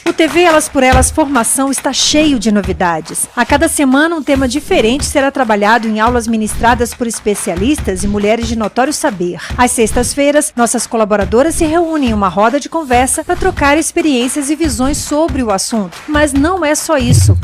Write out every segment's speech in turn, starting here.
O TV Elas por Elas Formação está cheio de novidades. A cada semana um tema diferente será trabalhado em aulas ministradas por especialistas e mulheres de notório saber. Às sextas-feiras, nossas colaboradoras se reúnem em uma roda de conversa para trocar experiências e visões sobre o assunto. Mas não é só isso.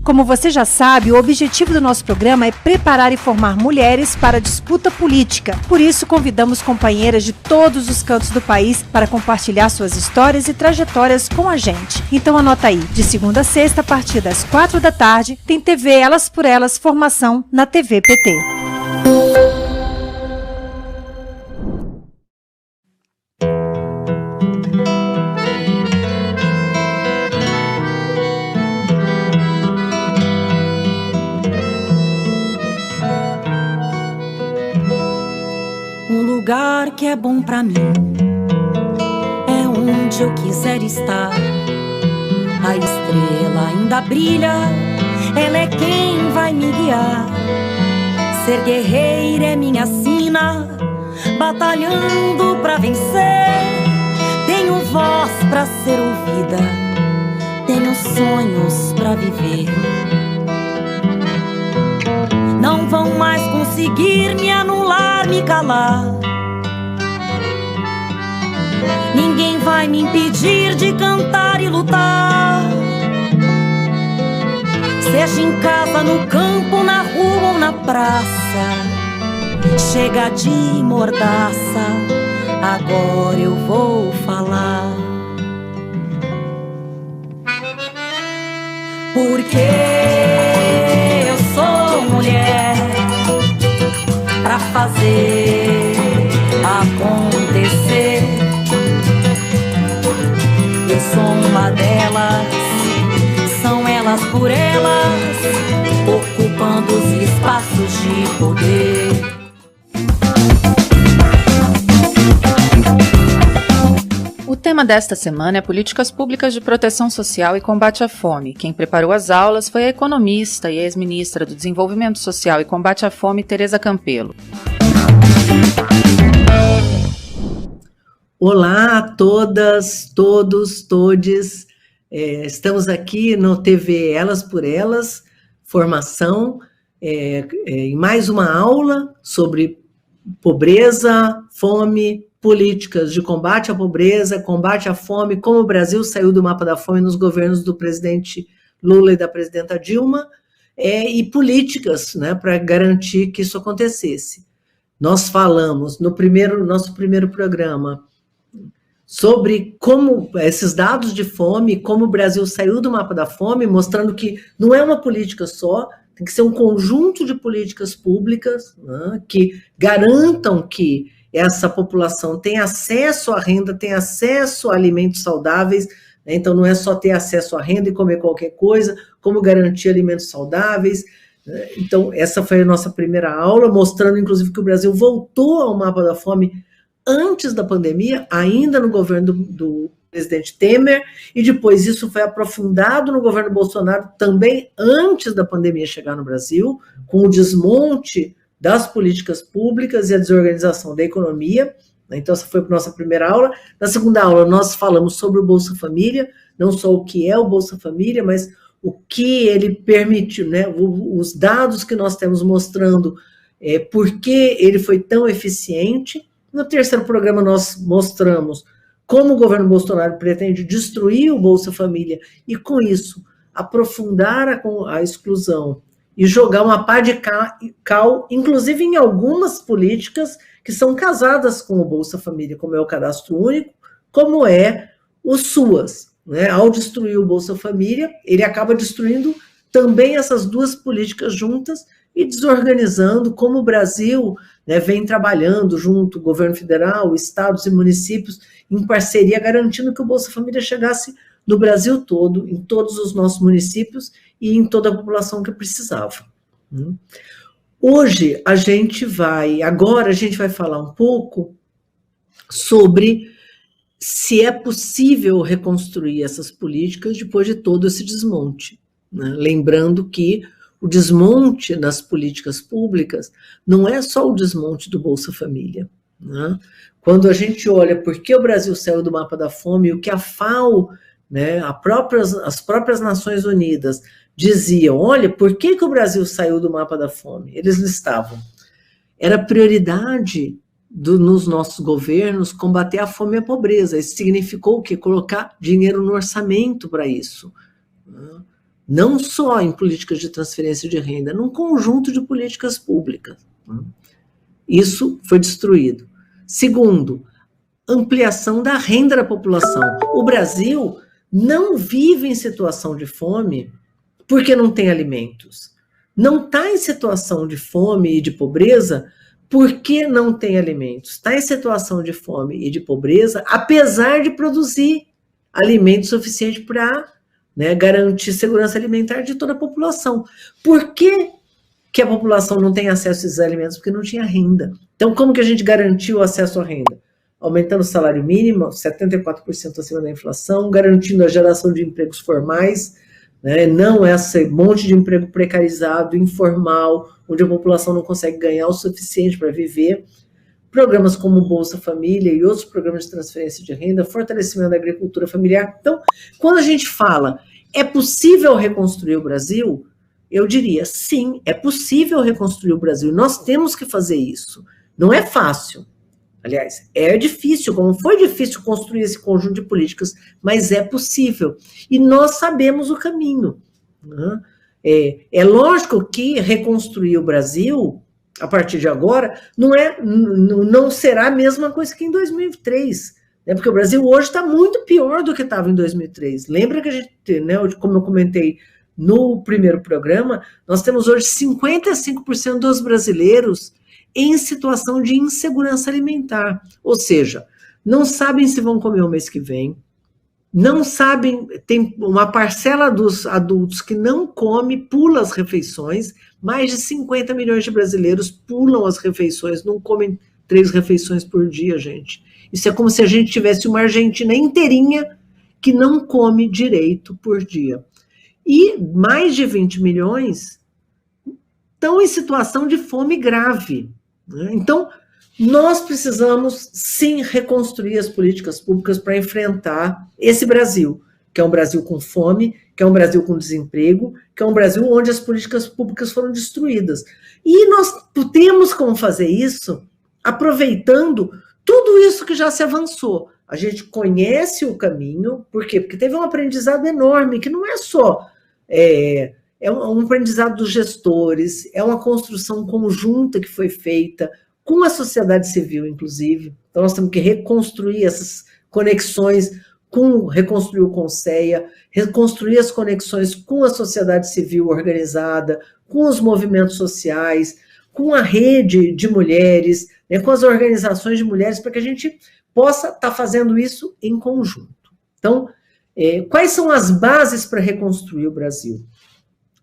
Como você já sabe, o objetivo do nosso programa é preparar e formar mulheres para a disputa política. Por isso, convidamos companheiras de todos os cantos do país para compartilhar suas histórias e trajetórias com a gente. Então anota aí, de segunda a sexta, a partir das 4 da tarde, tem TV Elas por Elas Formação na TV PT. Lugar que é bom pra mim é onde eu quiser estar. A estrela ainda brilha, ela é quem vai me guiar. Ser guerreira é minha sina, batalhando pra vencer. Tenho voz pra ser ouvida, tenho sonhos pra viver. Não vão mais conseguir me anular, me calar. Ninguém vai me impedir de cantar e lutar. Seja em casa, no campo, na rua ou na praça. Chega de mordaça, agora eu vou falar. Porque eu sou mulher pra fazer acontecer. Eu sou uma delas, são elas por elas, ocupando os espaços de poder. O tema desta semana é Políticas Públicas de Proteção Social e Combate à Fome. Quem preparou as aulas foi a economista e ex-ministra do Desenvolvimento Social e Combate à Fome, Tereza Campelo. Olá a todas, todos, todes. Estamos aqui no TV Elas por Elas, formação, em mais uma aula sobre pobreza, fome, políticas de combate à pobreza, combate à fome, como o Brasil saiu do mapa da fome nos governos do presidente Lula e da presidenta Dilma, e políticas, né, para garantir que isso acontecesse. Nós falamos no nosso primeiro programa sobre como esses dados de fome, como o Brasil saiu do mapa da fome, mostrando que não é uma política só, tem que ser um conjunto de políticas públicas, né, que garantam que essa população tem acesso à renda, tem acesso a alimentos saudáveis, né? Então não é só ter acesso à renda e comer qualquer coisa, como garantir alimentos saudáveis. Né? Então essa foi a nossa primeira aula, mostrando inclusive que o Brasil voltou ao mapa da fome antes da pandemia, ainda no governo do presidente Temer, e depois isso foi aprofundado no governo Bolsonaro, também antes da pandemia chegar no Brasil, com o desmonte das políticas públicas e a desorganização da economia. Então essa foi a nossa primeira aula. Na segunda aula nós falamos sobre o Bolsa Família, não só o que é o Bolsa Família, mas o que ele permitiu, né? Os dados que nós temos mostrando por que ele foi tão eficiente. No terceiro programa nós mostramos como o governo Bolsonaro pretende destruir o Bolsa Família e com isso aprofundar a exclusão e jogar uma pá de cal, inclusive em algumas políticas que são casadas com o Bolsa Família, como é o Cadastro Único, como é o SUAS. Né? Ao destruir o Bolsa Família, ele acaba destruindo também essas duas políticas juntas e desorganizando como o Brasil, né, vem trabalhando junto, governo federal, estados e municípios, em parceria, garantindo que o Bolsa Família chegasse no Brasil todo, em todos os nossos municípios e em toda a população que precisava. Hoje agora a gente vai falar um pouco sobre se é possível reconstruir essas políticas depois de todo esse desmonte. Né? Lembrando que o desmonte nas políticas públicas não é só o desmonte do Bolsa Família. Né? Quando a gente olha por que o Brasil saiu do mapa da fome, o que a FAO né, as próprias Nações Unidas diziam, olha, por que o Brasil saiu do mapa da fome? Eles listavam. Era prioridade nos nossos governos combater a fome e a pobreza. Isso significou o quê? Colocar dinheiro no orçamento para isso. Não só em políticas de transferência de renda, num conjunto de políticas públicas. Isso foi destruído. Segundo, ampliação da renda da população. O Brasil não vive em situação de fome porque não tem alimentos. Não está em situação de fome e de pobreza porque não tem alimentos. Está em situação de fome e de pobreza apesar de produzir alimento suficiente para, né, garantir segurança alimentar de toda a população. Por que a população não tem acesso a esses alimentos? Porque não tinha renda. Então, como que a gente garantiu o acesso à renda? Aumentando o salário mínimo, 74% acima da inflação, garantindo a geração de empregos formais, né, não esse monte de emprego precarizado, informal, onde a população não consegue ganhar o suficiente para viver. Programas como Bolsa Família e outros programas de transferência de renda, fortalecimento da agricultura familiar. Então, quando a gente fala, é possível reconstruir o Brasil? Eu diria, sim, é possível reconstruir o Brasil. Nós temos que fazer isso. Não é fácil. Aliás, é difícil, como foi difícil construir esse conjunto de políticas, mas é possível. E nós sabemos o caminho. Né? É lógico que reconstruir o Brasil, a partir de agora, não será a mesma coisa que em 2003. Né? Porque o Brasil hoje está muito pior do que estava em 2003. Lembra que a gente, né, como eu comentei no primeiro programa, nós temos hoje 55% dos brasileiros em situação de insegurança alimentar, ou seja, não sabem se vão comer o mês que vem, não sabem, tem uma parcela dos adultos que não come, pula as refeições, mais de 50 milhões de brasileiros pulam as refeições, não comem 3 refeições por dia, gente. Isso é como se a gente tivesse uma Argentina inteirinha que não come direito por dia. E mais de 20 milhões estão em situação de fome grave. Então, nós precisamos, sim, reconstruir as políticas públicas para enfrentar esse Brasil, que é um Brasil com fome, que é um Brasil com desemprego, que é um Brasil onde as políticas públicas foram destruídas. E nós temos como fazer isso aproveitando tudo isso que já se avançou. A gente conhece o caminho, por quê? Porque teve um aprendizado enorme, que não é só... É um aprendizado dos gestores, é uma construção conjunta que foi feita com a sociedade civil, inclusive. Então, nós temos que reconstruir essas conexões, reconstruir o Conceia, reconstruir as conexões com a sociedade civil organizada, com os movimentos sociais, com a rede de mulheres, né, com as organizações de mulheres, para que a gente possa estar fazendo isso em conjunto. Então, quais são as bases para reconstruir o Brasil?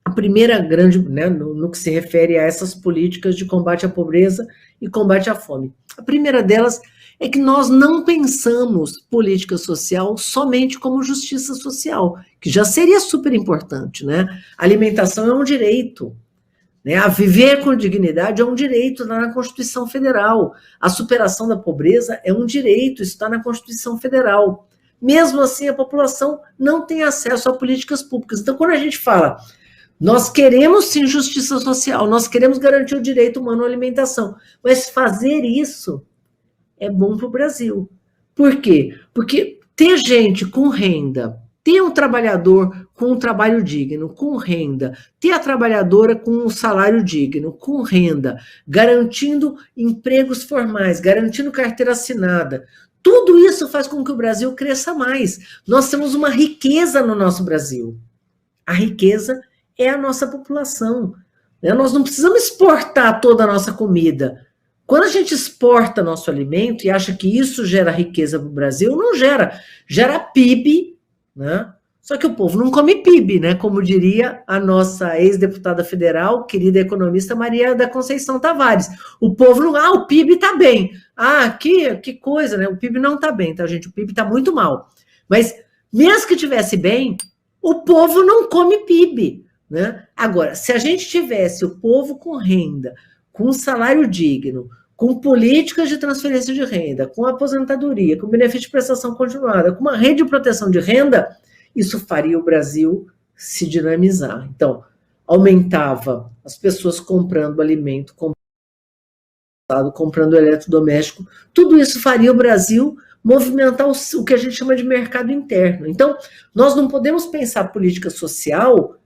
A primeira grande, né, no que se refere a essas políticas de combate à pobreza e combate à fome. A primeira delas é que nós não pensamos política social somente como justiça social, que já seria super importante, né? A alimentação é um direito, né? A viver com dignidade é um direito, está na Constituição Federal. A superação da pobreza é um direito, isso está na Constituição Federal. Mesmo assim, a população não tem acesso a políticas públicas. Então, quando a gente fala... Nós queremos, sim, justiça social, nós queremos garantir o direito humano à alimentação, mas fazer isso é bom para o Brasil. Por quê? Porque ter gente com renda, ter um trabalhador com um trabalho digno, com renda, ter a trabalhadora com um salário digno, com renda, garantindo empregos formais, garantindo carteira assinada, tudo isso faz com que o Brasil cresça mais. Nós temos uma riqueza no nosso Brasil. A riqueza é a nossa população. Né? Nós não precisamos exportar toda a nossa comida. Quando a gente exporta nosso alimento e acha que isso gera riqueza para o Brasil, não gera. Gera PIB, né? Só que o povo não come PIB, né? Como diria a nossa ex-deputada federal, querida economista Maria da Conceição Tavares. O povo não... o PIB está bem. Que coisa, né? O PIB não está bem, tá, gente? O PIB está muito mal. Mas, mesmo que estivesse bem, o povo não come PIB. Né? Agora, se a gente tivesse o povo com renda, com salário digno, com políticas de transferência de renda, com aposentadoria, com benefício de prestação continuada, com uma rede de proteção de renda, isso faria o Brasil se dinamizar. Então, aumentava as pessoas comprando alimento, comprando eletrodoméstico, tudo isso faria o Brasil movimentar o que a gente chama de mercado interno. Então, nós não podemos pensar política social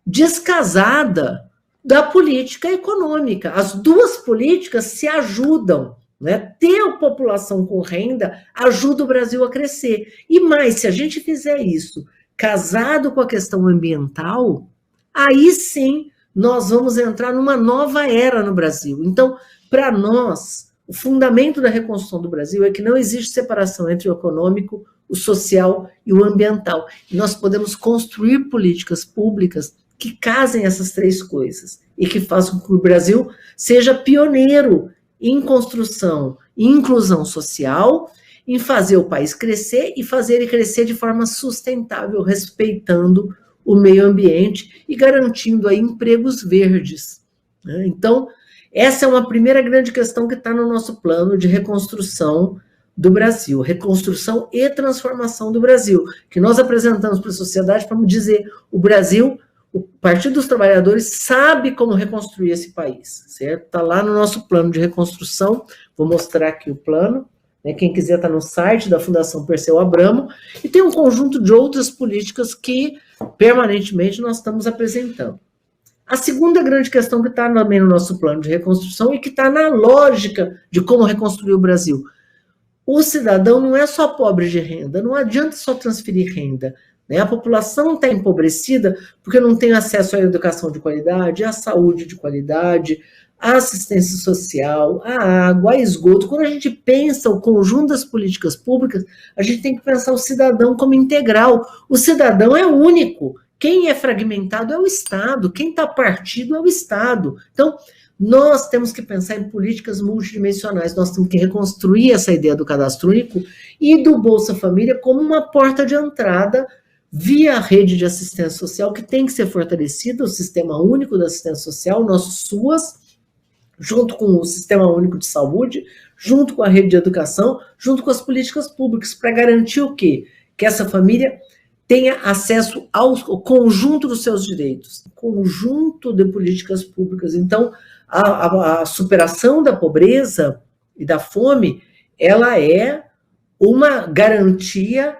descasada da política econômica. As duas políticas se ajudam, né? Ter a população com renda ajuda o Brasil a crescer. E mais, se a gente fizer isso casado com a questão ambiental, aí sim nós vamos entrar numa nova era no Brasil. Então, para nós, o fundamento da reconstrução do Brasil é que não existe separação entre o econômico, o social e o ambiental. E nós podemos construir políticas públicas que casem essas três coisas e que façam com que o Brasil seja pioneiro em construção e inclusão social, em fazer o país crescer e fazer ele crescer de forma sustentável, respeitando o meio ambiente e garantindo aí empregos verdes, né? Então, essa é uma primeira grande questão que está no nosso plano de reconstrução do Brasil, reconstrução e transformação do Brasil, que nós apresentamos para a sociedade para dizer, o Brasil, o Partido dos Trabalhadores sabe como reconstruir esse país, certo? Está lá no nosso plano de reconstrução, vou mostrar aqui o plano, né? Quem quiser está no site da Fundação Perseu Abramo, e tem um conjunto de outras políticas que permanentemente nós estamos apresentando. A segunda grande questão que está também no nosso plano de reconstrução e que está na lógica de como reconstruir o Brasil. O cidadão não é só pobre de renda, não adianta só transferir renda, né? A população está empobrecida porque não tem acesso à educação de qualidade, à saúde de qualidade, à assistência social, à água, a esgoto. Quando a gente pensa o conjunto das políticas públicas, a gente tem que pensar o cidadão como integral. O cidadão é único. Quem é fragmentado é o Estado, quem está partido é o Estado. Então, nós temos que pensar em políticas multidimensionais, nós temos que reconstruir essa ideia do cadastro único e do Bolsa Família como uma porta de entrada via rede de assistência social, que tem que ser fortalecida, o Sistema Único da Assistência Social, o nosso SUAS, junto com o Sistema Único de Saúde, junto com a rede de educação, junto com as políticas públicas, para garantir o quê? Que essa família tenha acesso ao conjunto dos seus direitos, conjunto de políticas públicas. Então, a superação da pobreza e da fome, ela é uma garantia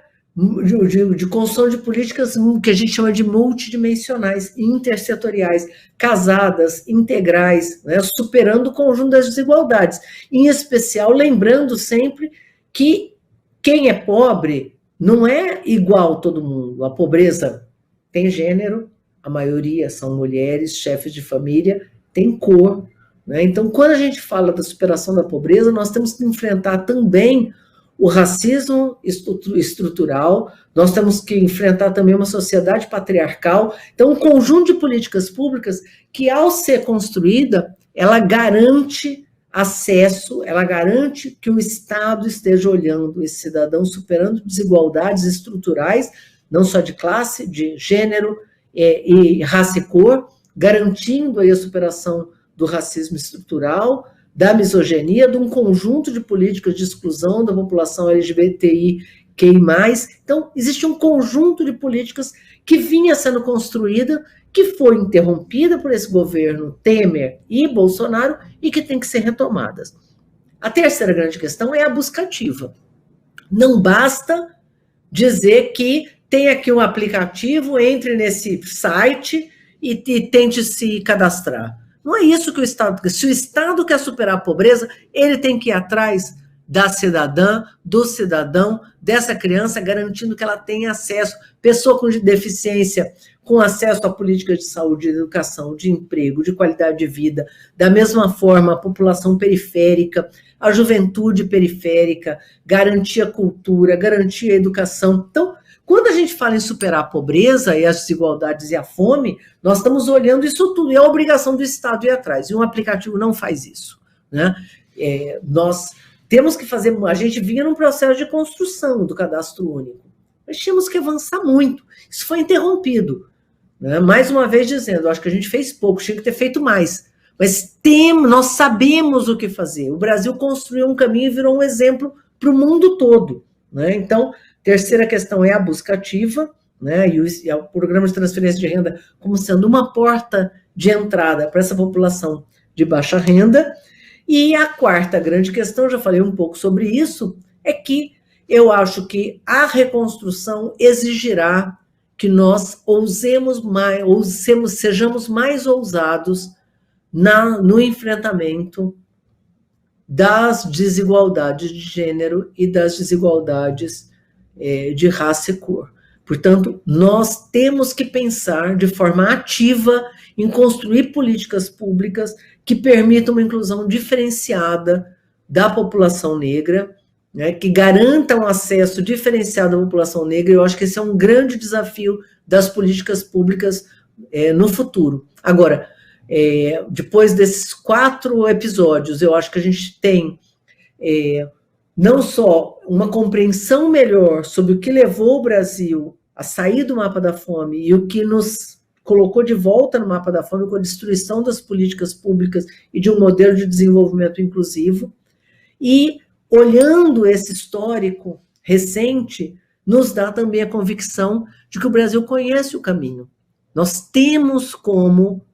de construção de políticas que a gente chama de multidimensionais, intersetoriais, casadas, integrais, né, superando o conjunto das desigualdades. Em especial, lembrando sempre que quem é pobre não é igual todo mundo. A pobreza tem gênero, a maioria são mulheres, chefes de família, tem cor, né? Então, quando a gente fala da superação da pobreza, nós temos que enfrentar também o racismo estrutural, nós temos que enfrentar também uma sociedade patriarcal. Então, um conjunto de políticas públicas que, ao ser construída, ela garante acesso, ela garante que o Estado esteja olhando esse cidadão, superando desigualdades estruturais, não só de classe, de gênero e raça e cor, garantindo aí a superação do racismo estrutural, da misoginia, de um conjunto de políticas de exclusão da população LGBTIQI+. Então, existe um conjunto de políticas que vinha sendo construída, que foi interrompida por esse governo Temer e Bolsonaro e que tem que ser retomadas. A terceira grande questão é a busca ativa. Não basta dizer que tem aqui um aplicativo, entre nesse site e tente se cadastrar. Não é isso que o Estado quer. Se o Estado quer superar a pobreza, ele tem que ir atrás da cidadã, do cidadão, dessa criança, garantindo que ela tenha acesso, pessoa com deficiência, com acesso a políticas de saúde, de educação, de emprego, de qualidade de vida, da mesma forma a população periférica, a juventude periférica, garantir a cultura, garantir a educação. Então, quando a gente fala em superar a pobreza e as desigualdades e a fome, nós estamos olhando isso tudo, e é a obrigação do Estado ir atrás, e um aplicativo não faz isso, né? Nós temos que fazer, a gente vinha num processo de construção do cadastro único, nós tínhamos que avançar muito, isso foi interrompido, né? Mais uma vez dizendo, acho que a gente fez pouco, tinha que ter feito mais, mas nós sabemos o que fazer, o Brasil construiu um caminho e virou um exemplo para o mundo todo, né? Então, terceira questão é a busca ativa, né, e o programa de transferência de renda como sendo uma porta de entrada para essa população de baixa renda. E a quarta grande questão, já falei um pouco sobre isso, é que eu acho que a reconstrução exigirá que nós sejamos mais ousados no enfrentamento das desigualdades de gênero e das desigualdades de raça e cor. Portanto, nós temos que pensar de forma ativa em construir políticas públicas que permitam uma inclusão diferenciada da população negra, né, que garantam um acesso diferenciado da população negra. Eu acho que esse é um grande desafio das políticas públicas no futuro. Agora, depois desses 4 episódios, eu acho que a gente tem não só uma compreensão melhor sobre o que levou o Brasil a sair do mapa da fome e o que nos colocou de volta no mapa da fome com a destruição das políticas públicas e de um modelo de desenvolvimento inclusivo, e olhando esse histórico recente, nos dá também a convicção de que o Brasil conhece o caminho. Nós temos como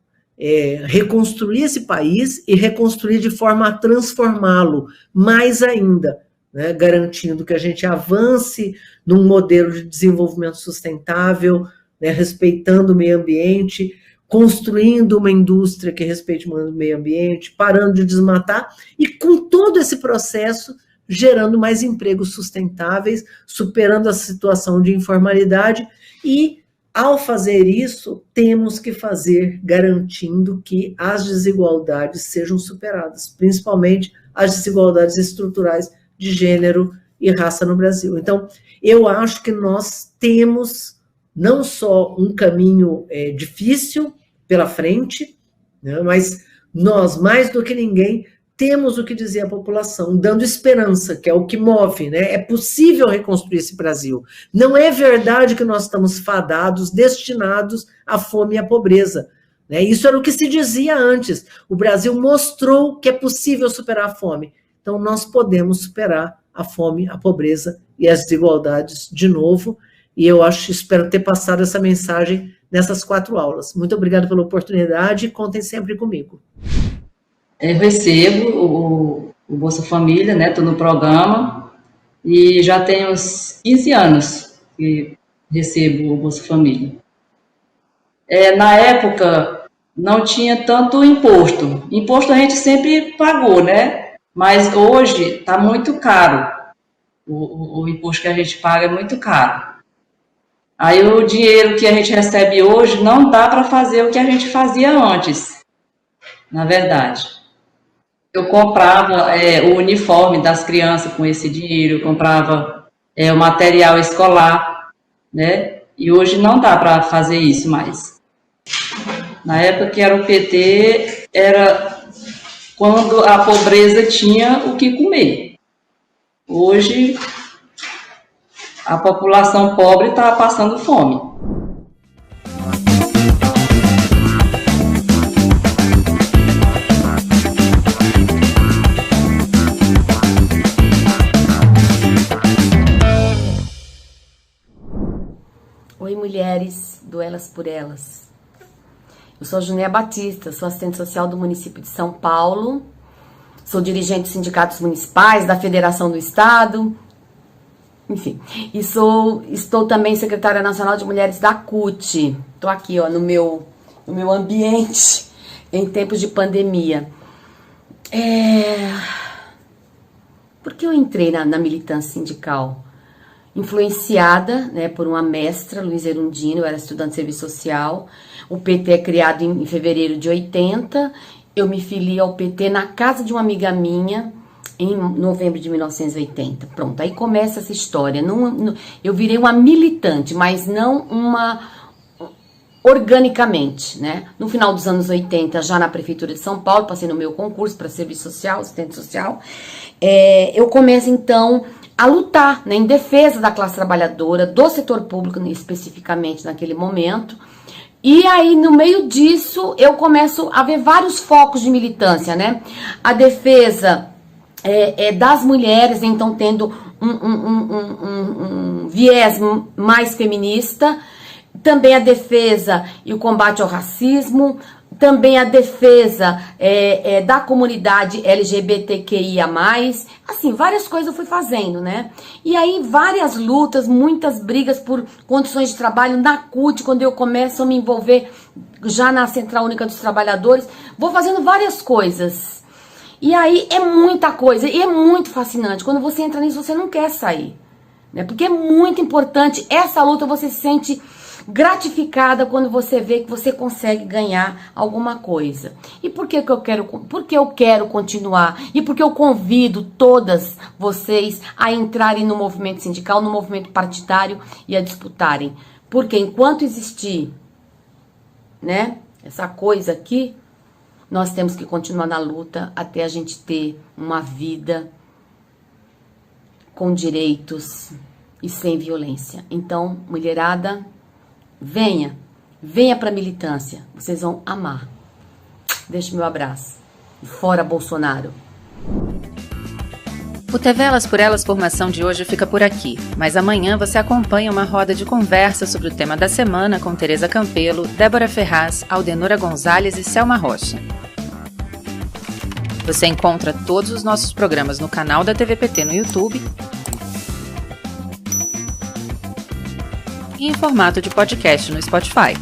reconstruir esse país e reconstruir de forma a transformá-lo mais ainda, né, garantindo que a gente avance num modelo de desenvolvimento sustentável, né, respeitando o meio ambiente, construindo uma indústria que respeite o meio ambiente, parando de desmatar, e com todo esse processo gerando mais empregos sustentáveis, superando a situação de informalidade. E, ao fazer isso, temos que fazer garantindo que as desigualdades sejam superadas, principalmente as desigualdades estruturais de gênero e raça no Brasil. Então, eu acho que nós temos não só um caminho difícil pela frente, né, mas nós, mais do que ninguém, temos o que dizer à população, dando esperança, que é o que move, né? É possível reconstruir esse Brasil. Não é verdade que nós estamos fadados, destinados à fome e à pobreza, né? Isso era o que se dizia antes. O Brasil mostrou que é possível superar a fome. Então, nós podemos superar a fome, a pobreza e as desigualdades de novo. E eu espero ter passado essa mensagem nessas 4 aulas. Muito obrigado pela oportunidade e contem sempre comigo. Eu recebo o Bolsa Família, né? Estou no programa e já tenho uns 15 anos que recebo o Bolsa Família. Na época, não tinha tanto imposto. Imposto a gente sempre pagou, né? Mas hoje está muito caro. O imposto que a gente paga é muito caro. Aí o dinheiro que a gente recebe hoje não dá para fazer o que a gente fazia antes, na verdade. Eu comprava o uniforme das crianças com esse dinheiro, eu comprava o material escolar, né? E hoje não dá para fazer isso mais. Na época que era o PT, era quando a pobreza tinha o que comer. Hoje, a população pobre está passando fome. Oi, mulheres do Elas por Elas. Eu sou a Junéia Batista, sou assistente social do município de São Paulo, sou dirigente dos sindicatos municipais, da Federação do Estado, enfim. E estou também secretária nacional de mulheres da CUT. Estou aqui, ó, no meu ambiente em tempos de pandemia. Por que eu entrei na militância sindical? Influenciada, né, por uma mestra, Luísa Erundina. Eu era estudante de serviço social. O PT é criado em fevereiro de 80. Eu me filiei ao PT na casa de uma amiga minha em novembro de 1980. Pronto, aí começa essa história. Eu virei uma militante, mas não organicamente, né? No final dos anos 80, já na Prefeitura de São Paulo, passei no meu concurso para serviço social, assistente social. Eu começo, então, a lutar, né, em defesa da classe trabalhadora, do setor público, especificamente naquele momento. E aí, no meio disso, eu começo a ver vários focos de militância, né? A defesa das mulheres, então tendo um viés mais feminista, também a defesa e o combate ao racismo, também a defesa da comunidade LGBTQIA+, assim, várias coisas eu fui fazendo, né? E aí várias lutas, muitas brigas por condições de trabalho na CUT, quando eu começo a me envolver já na Central Única dos Trabalhadores, vou fazendo várias coisas. E aí é muita coisa, e é muito fascinante. Quando você entra nisso, você não quer sair, né? Porque é muito importante, essa luta você se sente gratificada quando você vê que você consegue ganhar alguma coisa. E por que eu quero continuar? E porque eu convido todas vocês a entrarem no movimento sindical, no movimento partidário e a disputarem. Porque enquanto existir, né, essa coisa aqui, nós temos que continuar na luta até a gente ter uma vida com direitos e sem violência. Então, mulherada, venha pra militância, vocês vão amar. Deixa meu abraço. Fora Bolsonaro. O TV Elas por Elas Formação de hoje fica por aqui, mas amanhã você acompanha uma roda de conversa sobre o tema da semana com Tereza Campelo, Débora Ferraz, Aldenora Gonzalez e Selma Rocha. Você encontra todos os nossos programas no canal da TVPT no YouTube e em formato de podcast no Spotify.